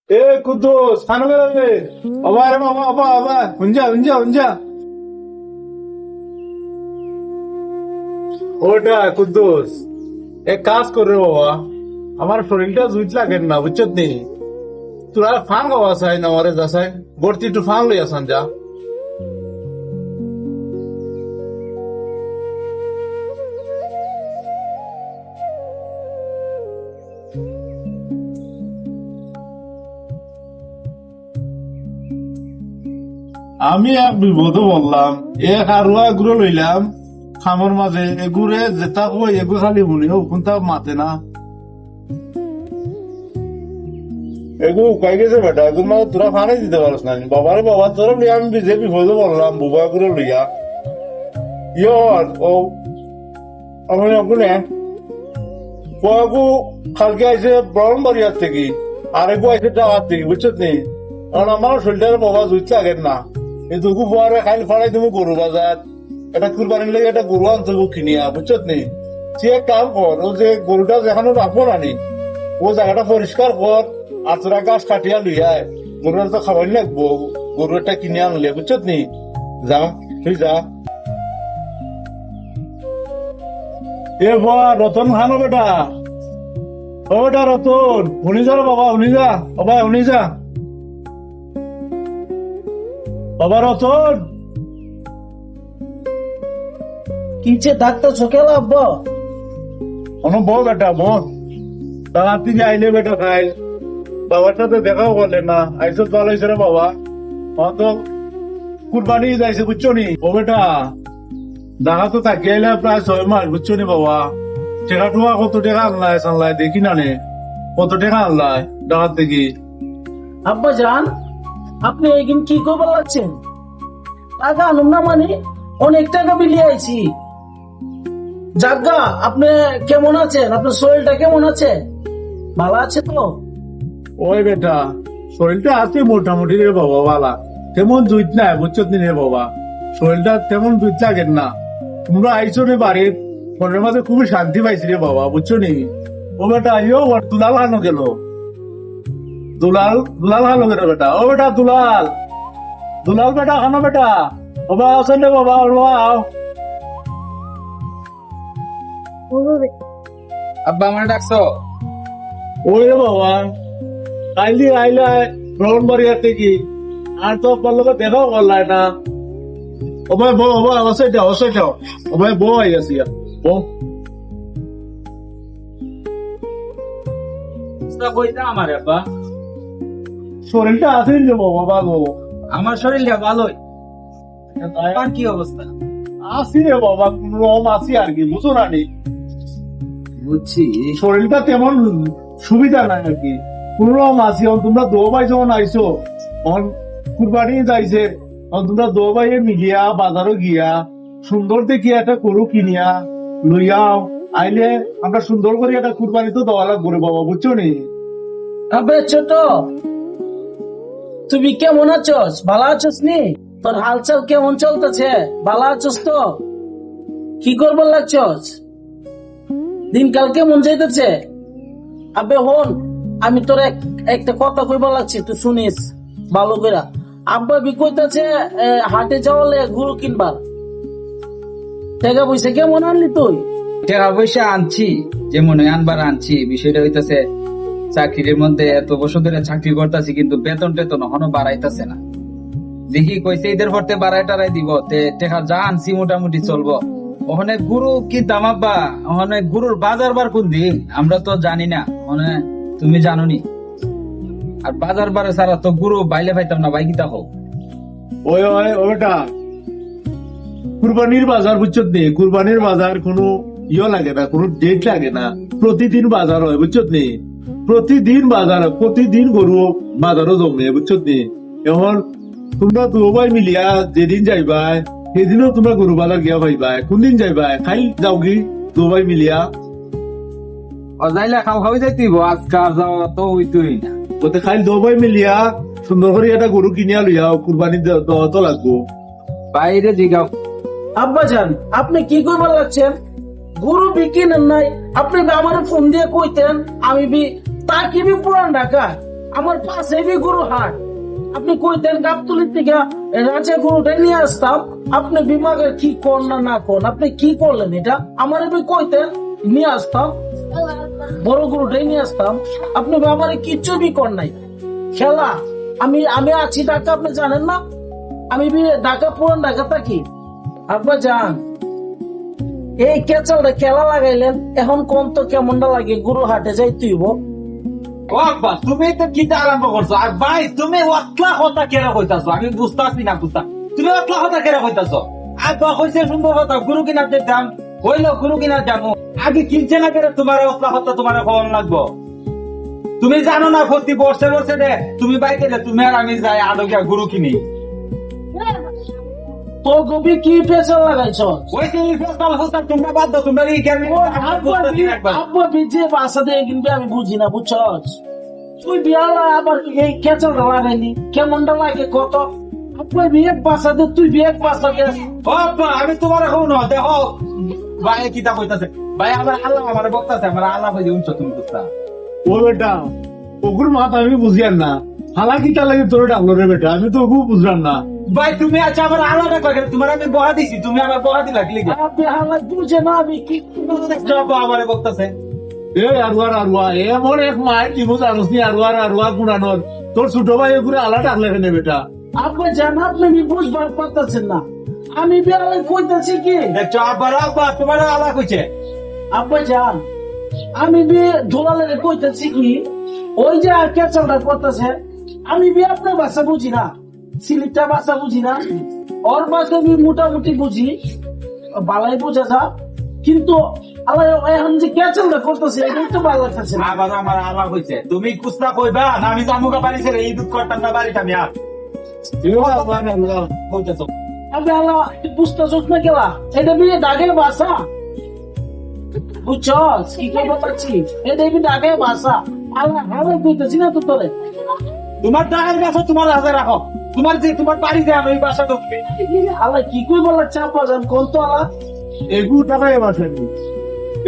এ কুদ্দুস খানো গেলে বাবা রে বাবা বাবা বাবা হুঞ্জা হুঞ্জা হুঞ্জা ওটা কুদ্দুস এক কাজ করে বাবা আমার শরীরটা জুইত লাগে না বুঝছত নি তোরা ফান গাওয়া চাই না ওরে যাচাই গড়তি একটু ফান লই আসান যা আমি এক বিপদে বললাম এক আরুয়া এগুলো লইলাম খামর মাঝে এগুরে যেটা কই এগুলো খালি শুনি কোনটা মাতে না এগু উকাই গেছে বেটা এগুলো মানে তোরা ফানে দিতে পারস না বাবারে বাবা তোরা লিয়ে আমি বিজেপি বিপদে বললাম বুবা করে লইয়া ইয়র ও আমি ওগুলো পয়াগু কালকে আইসে ব্রহ্মবাড়িয়ার থেকে আর এগু আইসে টাকার থেকে বুঝছত নি কারণ আমার শরীরটার বাবা জুইতে আগের না কিন্তু পরে খাইল ফাড়াই তুমি গরু বাজার এটা কুরবানির লেগে একটা গরু আনতে কিনিয়া বুঝছত নি সে এক কাম কর ও যে গরুটা যেখানে রাখবো নানি ও জায়গাটা পরিষ্কার কর আর তোরা গাছ কাটিয়া লইয়ায় গরুর তো খাবার লাগবো গরুটা কিনে আনলে বুঝছত নি যা তুই যা এ বা রতন খানো বেটা ও বেটা রতন শুনি যা বাবা শুনি যা বাবা শুনি যা বাবা রতন কিছে ডাক্তার চোখেলা আব্বা অনো বউ বেটা বউ তাড়াতাড়ি যে আইলে বেটা খাই বাবার সাথে দেখাও করলে না আইসো তো আলাইছে রে বাবা তো কুরবানি যাইছে বুঝছো নি ও বেটা দেখা তো তাকিয়ে আইলে প্রায় 6 মাস বুঝছো নি বাবা টাকা টুকা কত টাকা আনলাই সানলাই দেখি না নে কত টাকা আনলাই ডাকাত থেকে আব্বা জান আপনি এইদিন কি করবার লাগছেন টাকা আনুন না মানে অনেক টাকা বিলিয়ে আইছি জাগা আপনি কেমন আছেন আপনার শরীরটা কেমন আছে ভালো আছে তো ওই বেটা শরীরটা আছে মোটামুটি রে বাবা বালা তেমন জুইত না বুঝছো নি রে বাবা শরীরটা তেমন জুইত লাগে না তোমরা আইসো রে বাড়ির মনের মাঝে খুবই শান্তি পাইছি রে বাবা বুঝছো নি ও বেটা আইও দুলাল হানো গেল দুলাল দুলাল হানো গেল বেটা ও বেটা দুলাল দুলাল বেটা খানো বেটা বাবা আসেন রে বাবা আও আব্বা আমার ডাকছো? ওই রে বাবা কাইলি আইলা ব্রাহ্মণবাড়িয়া থেকে আর তো আপনার লোক দেখাও করলাই না ও ভাই বউ ও ভাই অবশ্যই যাও ও ভাই বউ আই গেছি বউ কইতা আমার আব্বা শরীরটা আছে রে বাবা ভালো আমার শরীরটা ভালোই। তোমার কি অবস্থা? আসি রে বাবা কোন রকম আসি আর কি বুঝো না নি বুঝছি। শরীরটা তেমন সুবিধা নাই আর কি কোন রকম আসি তোমরা দো ভাই যখন আইসো তখন কুরবানি যাইছে তোমরা দো ভাইয়ে মিলিয়া বাজারও গিয়া সুন্দর দেখি একটা গরু কিনিয়া লইয়াও আইলে আমরা সুন্দর করে একটা কুরবানি তো দেওয়া লাগবে রে বাবা বুঝছো নি আবে ছোট তুমি কেমন আছোস ভালো আছোস নি তোর হালচাল কেমন চলতেছে ভালো আছোস তো কি করবার লাগছস দিনকাল কেমন যাইতেছে আবে হন আমি তোর একটা কথা কইবার লাগছি তুই শুনিস ভালো করে আব্বা বি কইতাছে হাটে যাওয়ালে গরু কিনবার টাকা পয়সা কেমন আনলি তুই টাকা পয়সা আনছি যে মনে হয় আনবার আনছি। বিষয়টা হইতাছে চাকরির মধ্যে এত বছর ধরে চাকরি করতেছি কিন্তু বেতন টেতন এখনো বাড়াইতেছে না। দেখি কইছে ঈদের পরতে বাড়াই টাড়াই দিব তে টাকা যা আনছি মোটামুটি চলবো। ওখানে গুরু কি দাম আব্বা? ওখানে গুরুর বাজার বার কোন দিন আমরা তো জানি না, মানে তুমি জানো নি। আর বাজার বারে ছাড়া তো গুরু বাইলে পাইতাম না, বাইকিতা হোক। ওই ওই ওটা কুরবানির বাজার বুঝছো নি কুরবানির বাজার কোনো ইয়ে লাগে না কোনো ডেট লাগে না প্রতিদিন বাজার হয় বুঝছো নি প্রতিদিন বাজার প্রতিদিন গরু বাজারও জমে বুঝছো নি এখন তোমরা দু ভাই মিলিয়া যেদিন যাইবা সেদিনও তোমরা গরু বাজার গিয়া পাইবা কোন দিন যাইবা খাই যাও কি দু ভাই মিলিয়া অজাইলে খাও খাওয়াই যাইতিব আজকাল যাওয়া তো হইতই না। ওতে খাই দু ভাই মিলিয়া সুন্দর করে একটা গরু কিনিয়া লইয়া কুরবানি দেওয়া তো লাগবো বাইরে জিগাও। আব্বা জান আপনি কি করবার লাগছেন গরু বিকিনেন নাই আপনি আমার ফোন দিয়ে কইতেন আমি বি তা কি বি পুরান ঢাকা আমার পাশে গরু হাট, আপনি কইতেন গাবতলির থেকে রাজা গরুটাই নিয়ে আসতাম। আপনি বিমাগের কি কর না কোন, আপনি কি করলেন এটা? আমার কইতেন নিয়ে আসতাম, বড় গরুটাই নিয়ে আসতাম। আপনি আমার কিচ্ছু বি কর নাই। খেলা আমি আমি আছি ঢাকা, আপনি জানেন না? আমি ঢাকা, পুরান ঢাকা থাকি। আপনার যান এই কেচালটা খেলা লাগাইলেন, এখন কোন তো কেমনটা লাগে গরু হাটে যাই তুইব। ও আব্বা, তুমি তো কি আরম্ভ করছো? আর ভাই তুমি অতলা কথা কেন কইতাছো? আমি বুঝতাছি না বুঝতা, তুমি অতলা কথা কেন কইতাছো? আব্বা কইছে সুন্দর কথা, গুরু কিনার যেতাম, হইলো গুরু কিনার যাবো, আগে কিনছে না কেন? তোমার অতলা কথা তোমার খবর লাগবো। তুমি জানো না প্রতি বর্ষে বর্ষে দে তুমি বাইকে দে, তুমি আর আমি যাই আদকিয়া গুরু কিনি। তো গবি কি পেছন লাগাইছ? ওই যে ফেসবাল হোস্টার তোমরা বাদ দাও, তোমরা এই কেন আব্বা বিজে বাসা দিয়ে কিন্তু আমি বুঝি না, বুঝছস? তুই বিয়ালা আবার এই কেচালটা লাগাইনি, কেমনটা লাগে কত? আব্বা বিয়ে বাসা দিয়ে তুই বিয়ে বাসা দিয়ে। ও আব্বা, আমি তোমার এখন দেখো ভাই কিতা কইতাছে, ভাই আমার আল্লাহ আমার বক্তাছে, আমার আল্লাহ ভাই উঞ্চ তুমি বুঝতা। ও বেটা, ওগুর মাথা আমি বুঝিয়ান না, হালাকি তা লাগে তোর ডাকলো রে বেটা, আমি তো ওগুলো বুঝলাম না। ভাই তুমি আচ্ছা আমার আলাদা কয়, তোমার আমি বহা দিছি, তুমি আমার বহা দিলা কি লিখে? আপনি হালা বুঝে না আমি কি আমার বক্তাছে এ আরুয়ার আরুয়া এমন এক মায়ের কি বুঝ আরসনি আরুয়া গুণানোর তোর ছোট ভাই এগুলো আলা ডাকলে কেন বেটা? আপনি জান, আপনি বুঝবার পারতেছেন না। আমি বিয়ালে কইতেছি কি দেখছো আব্বা, আব্বা তোমার আলা কইছে। আব্বা জান, আমি বিয়ে ধোলালে কইতেছি কি ওই যে আর কেচালটা করতেছে, আমি বিয়ে আপনার ভাষা বুঝি না, সিলিপটা ভাষা বুঝি না, ওর ভাষা আমি মোটামুটি বুঝি, বালাই বোঝা যা, কিন্তু আল্লাহ এখন যে কেচালটা করতেছে এটাই তো ভালো লাগতেছে না। আবার আমার আলা কইছে, তুমি কুস্তা কইবা না আমি জামুকা বাড়ি ছেড়ে এই দুধ করতাম না বাড়িতে আমি আর কইতেছো। আমি আল্লাহ বুঝতেছ না কেলা, এটা বিয়ে দাগের ভাষা, বুঝছস কি করবো পাচ্ছি? এটা বি দাগের ভাষা, আল্লাহ হালে কইতেছি না তো তোরে। তোমার দায়ের কাছে তোমার হাতে রাখো, তোমার যে তোমার বাড়ি যে আমি বাসা ঢুকবে। আল্লাহ কি কই বলা চাপা যান কোন তো আল্লাহ এগু টাকায় বাসানি,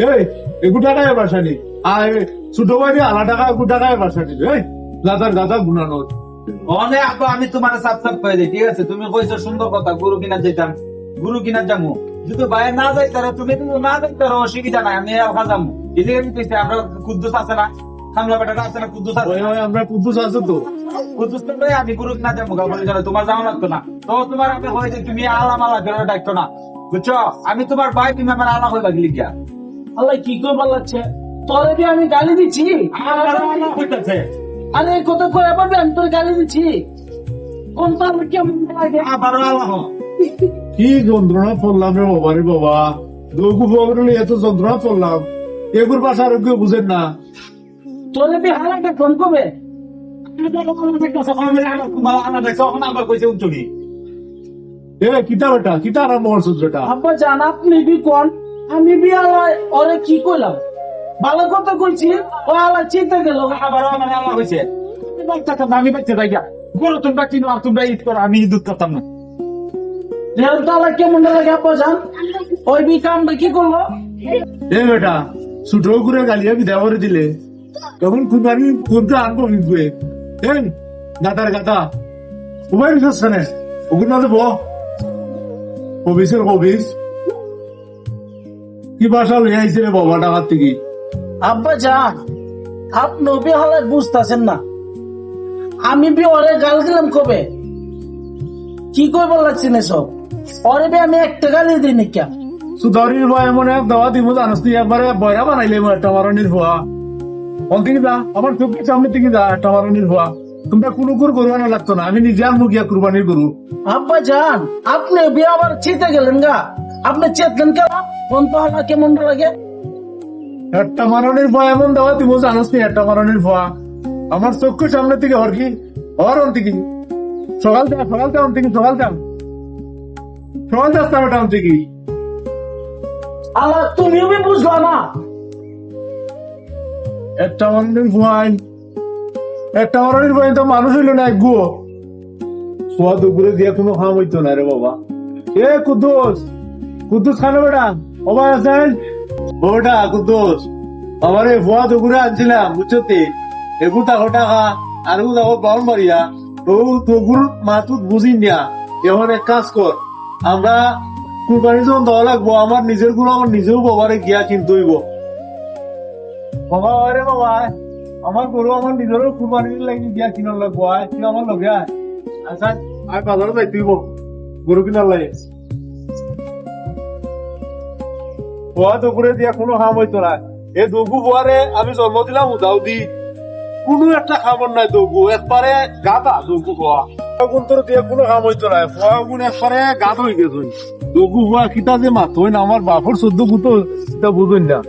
এই এগু টাকায় বাসানি, আর ছোট ভাই আলা টাকা এগু টাকায় বাসানি, এই গাদা গুণানোর। অনেক আব্বা আমি তোমার সাপ সাপ করে দিই, ঠিক আছে? তুমি কইছো সুন্দর কথা, গুরু কিনার যেতাম, গুরু কিনার যাবো, যদি বাইরে না যাই তারা তুমি কিন্তু না যাইতে অসুবিধা নাই, আমি একা যাবো। এদিকে আমি কইছি আমরা কুদ্দুস আছে না, খামলা বেটাটা আছে না, কুদ্দুস আছে, ওই আমরা কুদ্দুস আছে তো, কুদ্দুস তো লই আমি গুরু কিনার যাবো, গাবলি করে তোমার যাওয়া লাগতো না। তো তোমার আমি হয়েছে তুমি আলা মালা করে ডাকতো না, বুঝছো? আমি তোমার ভাই, তুমি আমার আলা হয়ে লাগলি গিয়া। আল্লাহ কি কই বলাচ্ছে তোরে কি আমি গালি দিচ্ছি? আমার আলা হইতাছে আরে এই কথা কই আবার আমি তোর গালি দিচ্ছি? কোন তো আমার কেমন লাগে? আবার আলা হ। কি যন্ত্রণা পড়লাম রে বাবা রে বাবা, দৌগু বগরলে এত যন্ত্রণা পড়লাম, এগুর বাসা আর কেউ বুঝেন না। তোরে বি হালাটা ফোন করবে? এ কিতা বেটা, কিতা আরাম করছো বেটা? আব্বা জান আপনি বি কোন, আমি বি আল্লাহ ওরে কি কইলাম? ভালো কথা কইছি, ও আল্লাহ চিন্তা গেল। আবার আমার আলা হয়েছে, আমি বাচ্চা যাই গা, গরু তোমরা কিনো আর তোমরা ঈদ করো, আমি ঈদ করতাম না। রেল তো আল্লাহ কেমন লাগে আব্বা জান? ওই বি কামটা কি করলো? এ বেটা, ছোট করে গালিয়া বিদায় করে দিলে, তখন কুমারি কোনটা আনবো বিবে? এই গাদা উমাই রিসোর্স খানে ওগুলো না দেবো কবিস কি বাসা লইয়া আইছে রে বাবা টাকার থেকে? আব্বা জান আপনি বি হালাত বুঝতেছেন না, আমি বি ওরে গাল দিলাম কবে? কি কইব লাগছে না সব? ওরে বি আমি একটা গালি দিই নি কেন? সুদারির ভাই এমন এক দাওয়া দিব জানাস তুই, একবারে বয়রা বানাইলে একটা মারণির ভুয়া অন্তিকে যা, আমার চোখের সামনে থেকে যা, একটা মারণির ভুয়া। তোমরা কোনো করে করবানা লাগতো না, আমি নিজে আনবো গিয়া কুরবানির গরু। আব্বা জান আপনি বি আবার চিতে গেলেন গা, আপনি চেতলেন কেন? কোন তো হালা কেমন লাগে? একটা মারণের ভয় এমন দাওয়া দিব জানাস তুই, একটা মারণের ভুয়া আমার চোখের সামনে থেকে হর কি হর অন্তিকি সকাল অন্তিকি সকাল আসতাম এটা অন্তিকি। আল্লাহ তুমিও বি বুঝলা না? একটা মারণের ভয় তো মানুষ হইল না, গো সোয়া দুপুরে দিয়ে কোনো খাম হইতো না রে বাবা। এ কুদ্দুস খানো বেটা, ওবা আছেন ওটা কুদ্দুস, আমার এই ভুয়া দুপুরে আনছিলাম বুঝতে, এগুলো টাকা আর ও যাবো বাউন মারিয়া ও তোগুর মাতুত বুঝি না এখন এক কাজ কর আমরা কুরবানি যখন দেওয়া লাগবো আমার নিজের গুলো আমার নিজেও বাবারে গিয়া কিনতে হইব বাবা আরে বাবা আমার গরু আমার নিজেরও কুরবানি লাগি গিয়া কিনার লাগবো আয় তুই আমার লগে আয় আচ্ছা আর বাজারে যাই তুইব গরু কিনার লাগে বোয়া তো করে দিয়া কোনো হাম হইতো না এ দগু বোয়ারে আমি জন্ম দিলাম উদাও দি কোনো একটা খাবার নাই দগু একবারে গাতা দগু বোয়া গুণ তোর দিয়ে কোনো কাম হইতো না ফোয়া গুণ একবারে গাত হয়ে গেছে দগু বোয়া কিতা যে মাত হই না আমার বাপর 14 গুতো এটা বুঝুন না